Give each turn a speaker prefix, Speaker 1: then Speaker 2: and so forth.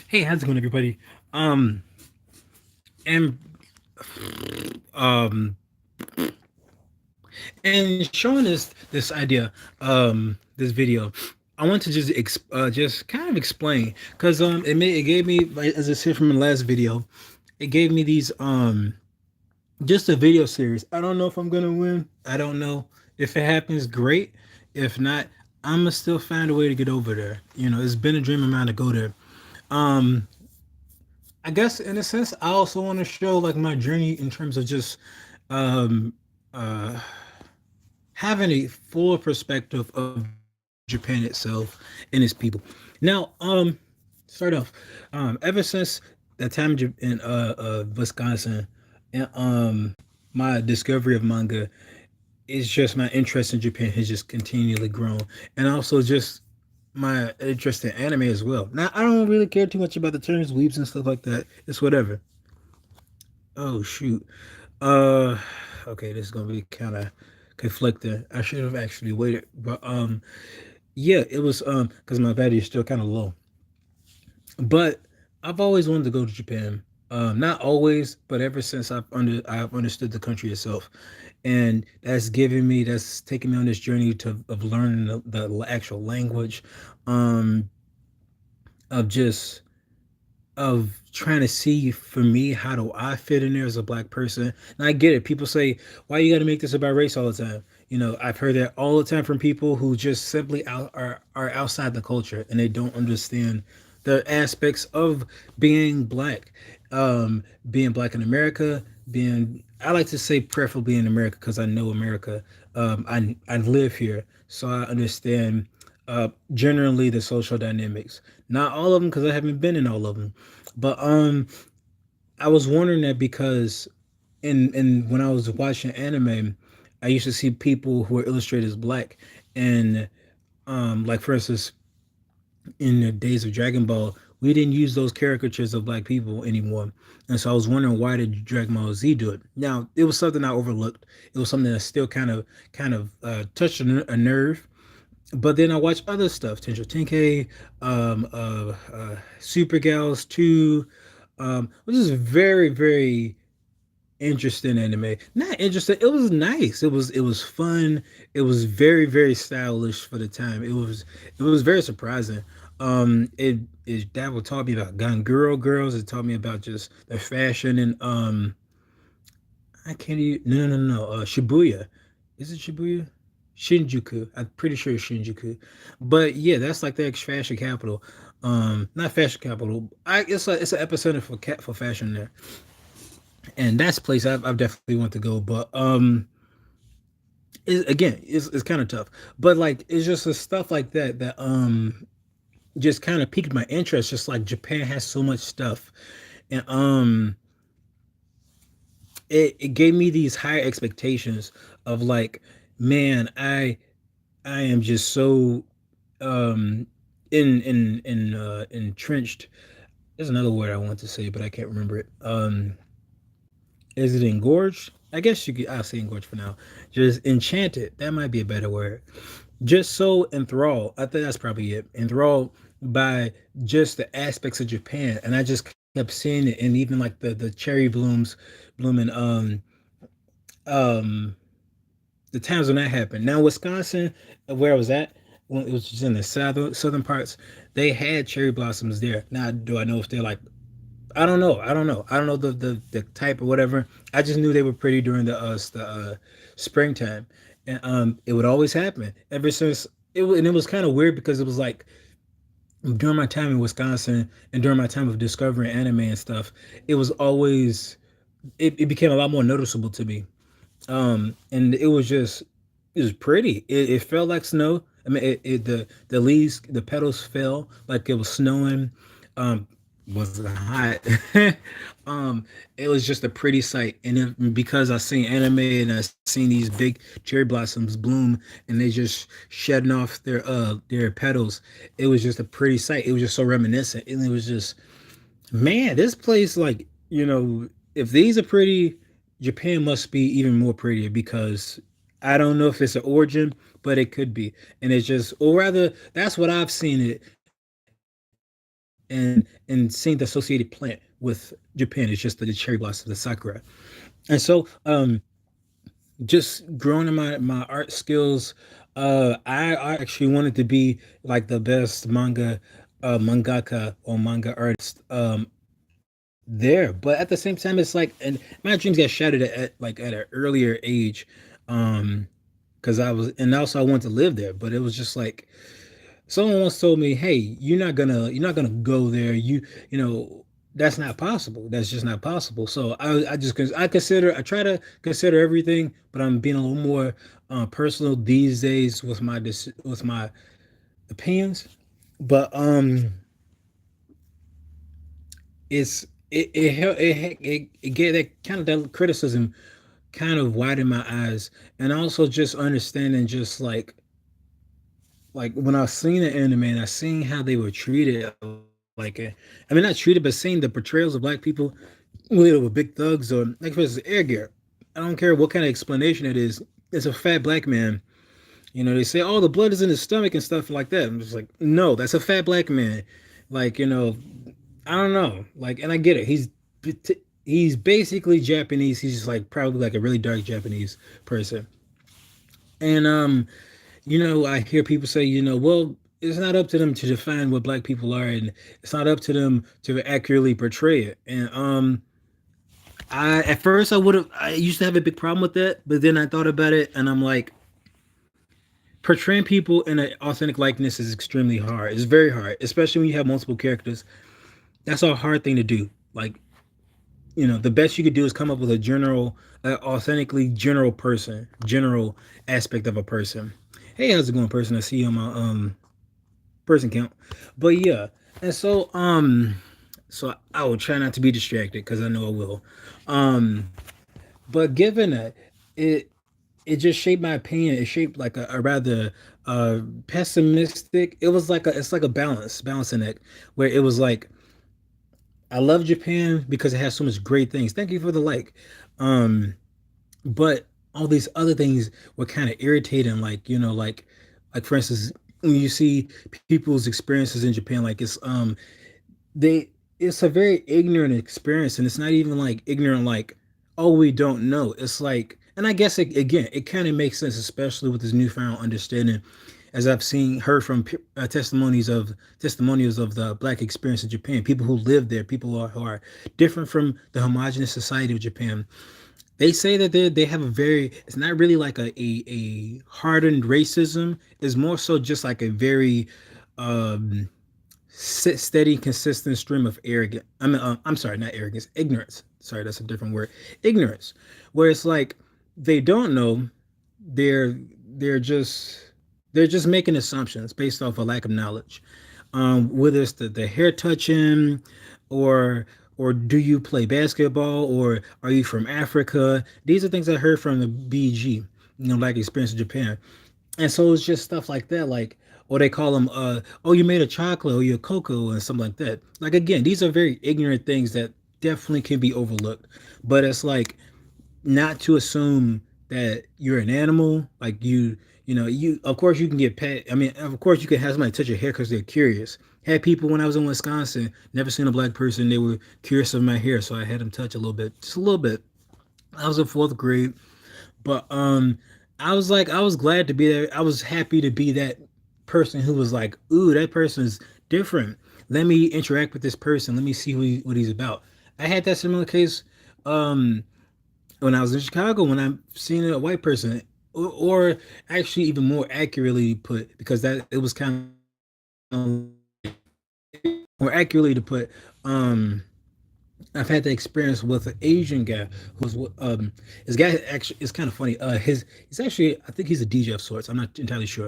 Speaker 1: Hey, how's it going, everybody? Um, and um, and showing this idea, this video, I want to just kind of explain because it gave me, like, as I said from the last video, it gave me these just a video series. I don't know if I'm gonna win. I don't know if it happens. Great. If not, I'm gonna still find a way to get over there. It's been a dream of mine to go there. Um, I guess in a sense, I also want to show like my journey in terms of just um uh having a full perspective of Japan itself and its people. Now, start off. Ever since that time in Wisconsin and my discovery of manga, it's just my interest in Japan has just continually grown, and also just my interest in anime as well. Now, I don't really care too much about the terms, weebs, and stuff like that. It's whatever. Oh shoot. Uh, okay, this is gonna be kind of conflicting. I should have actually waited, but yeah, it was because my battery is still kind of low. But I've always wanted to go to Japan. Not always, but ever since I've understood the country itself, and that's taken me on this journey to of learning the actual language, um, of just of trying to see for me how do I fit in there as a black person. And I get it. People say, "Why you got to make this about race all the time?" I've heard that all the time from people who just simply are outside the culture and they don't understand the aspects of being black, being black in America. Being I like to say preferably in America because I know America. I live here, so I understand generally the social dynamics. Not all of them because I haven't been in all of them, but I was wondering that because in when I was watching anime, I used to see people who were illustrated as black, and like for instance, in the days of Dragon Ball, we didn't use those caricatures of black people anymore. And so I was wondering why did Dragon Ball Z do it? Now it was something I overlooked. It was something that still kind of touched a nerve. But then I watched other stuff, Tensho Tenkei, Super Gals 2, which is very interesting anime. Not interesting. It was nice. It was fun. It was very stylish for the time. It was very surprising. It that would taught me about Ganguro girls. It taught me about just the fashion and I can't even no Shibuya. Is it Shibuya? Shinjuku. I'm pretty sure it's Shinjuku. But yeah, that's like the fashion capital. Not fashion capital. It's an epicenter for fashion there, and that's a place I've definitely want to go. But again, it's kind of tough. But like it's just the stuff like that just kind of piqued my interest. Just like Japan has so much stuff, and it gave me these higher expectations of like, man, I am just so um entrenched. There's another word I want to say, but I can't remember it. Is it engorged? I guess you could. I'll say engorged for now. Just enchanted. That might be a better word. Just so enthralled. I think that's probably it. Enthralled by just the aspects of Japan, and I just kept seeing it, and even like the cherry blooms, blooming. Um, the times when that happened. Now Wisconsin, where I was at, when it was just in the southern parts, they had cherry blossoms there. Now, do I know if they're like I don't know the type or whatever. I just knew they were pretty during the springtime, and it would always happen ever since and it was kind of weird because it was like during my time in Wisconsin and during my time of discovering anime and stuff, it was always it became a lot more noticeable to me. And it was pretty. It felt like snow. I mean, the leaves, the petals fell like it was snowing. Um, was hot. um, it was just a pretty sight, and because I seen anime and I seen these big cherry blossoms bloom, and they just shedding off their petals, it was just a pretty sight. It was just so reminiscent, and it was just man, this place like if these are pretty, Japan must be even more prettier because I don't know if it's an origin, but it could be. And it's just, or rather, that's what I've seen it. and seeing the associated plant with Japan is just the cherry blossom, the sakura. And so just growing in my art skills, I actually wanted to be like the best mangaka or manga artist there. But at the same time, it's like, and my dreams got shattered like at an earlier age, um because I was, and also I wanted to live there, but it was just like someone once told me, "Hey, you're not gonna go there. That's not possible. That's just not possible." So I try to consider everything, but I'm being a little more personal these days with my opinions. But it gave that kind of that criticism kind of widened my eyes, and also just understanding just like when I was seeing the anime and I seen how they were treated, I mean, not treated, but seeing the portrayals of black people, with big thugs, or like for instance, Air Gear. I don't care what kind of explanation it is. It's a fat black man. They say, "Oh, the blood is in his stomach and stuff like that." I'm just like, no, that's a fat black man. Like, I don't know. Like, and I get it. He's basically Japanese. He's just like probably like a really dark Japanese person. And I hear people say, well, it's not up to them to define what black people are, and it's not up to them to accurately portray it. And I at first I used to have a big problem with that, but then I thought about it, and I'm like, portraying people in an authentic likeness is extremely hard. It's very hard, especially when you have multiple characters. That's a hard thing to do. Like, the best you could do is come up with a authentically general person, general aspect of a person. Hey, how's it going, person? I see you on my person count. But yeah, and so I will try not to be distracted because I know I will. Um, but given that, it it just shaped my opinion. It shaped like a rather pessimistic. It's like a balancing act where it was like I love Japan because it has so much great things. Thank you for the like. Um, but all these other things were kind of irritating, like for instance, when you see people's experiences in Japan, like they it's a very ignorant experience, and it's not even like ignorant like, oh, we don't know. It's like, and I guess it kind of makes sense, especially with this newfound understanding, as I've seen heard from testimonials of the black experience in Japan, people who live there, people who are different from the homogenous society of Japan. They say that they have a very, it's not really like a hardened racism. It's more so just like a very um steady, consistent stream of arrogance. I'm sorry, not arrogance, ignorance. Sorry, that's a different word. Ignorance, where it's like they don't know. They're they're just they're just making assumptions based off a lack of knowledge. Whether it's the hair touching, or do you play basketball, or are you from Africa? These are things I heard from the BG, Black Experience in Japan. And so it's just stuff like that, like, or they call them, oh, you made a chocolate or you're cocoa and something like that. Like, again, these are very ignorant things that definitely can be overlooked. But it's like not to assume that you're an animal. Like you of course you can get pet. I mean, of course you can have somebody touch your hair because they're curious. Had people when I was in Wisconsin, never seen a black person. They were curious of my hair, so I had them touch a little bit, just a little bit. I was in fourth grade, but I was glad to be there. I was happy to be that person who was like, ooh, that person is different. Let me interact with this person. Let me see what he's about. I had that similar case um when I was in Chicago when I'm seeing a white person, or actually even more accurately put, because that it was kind of more accurately to put, I've had the experience with an Asian guy who's his guy actually, it's kind of funny. He's actually, I think he's a DJ of sorts. I'm not entirely sure.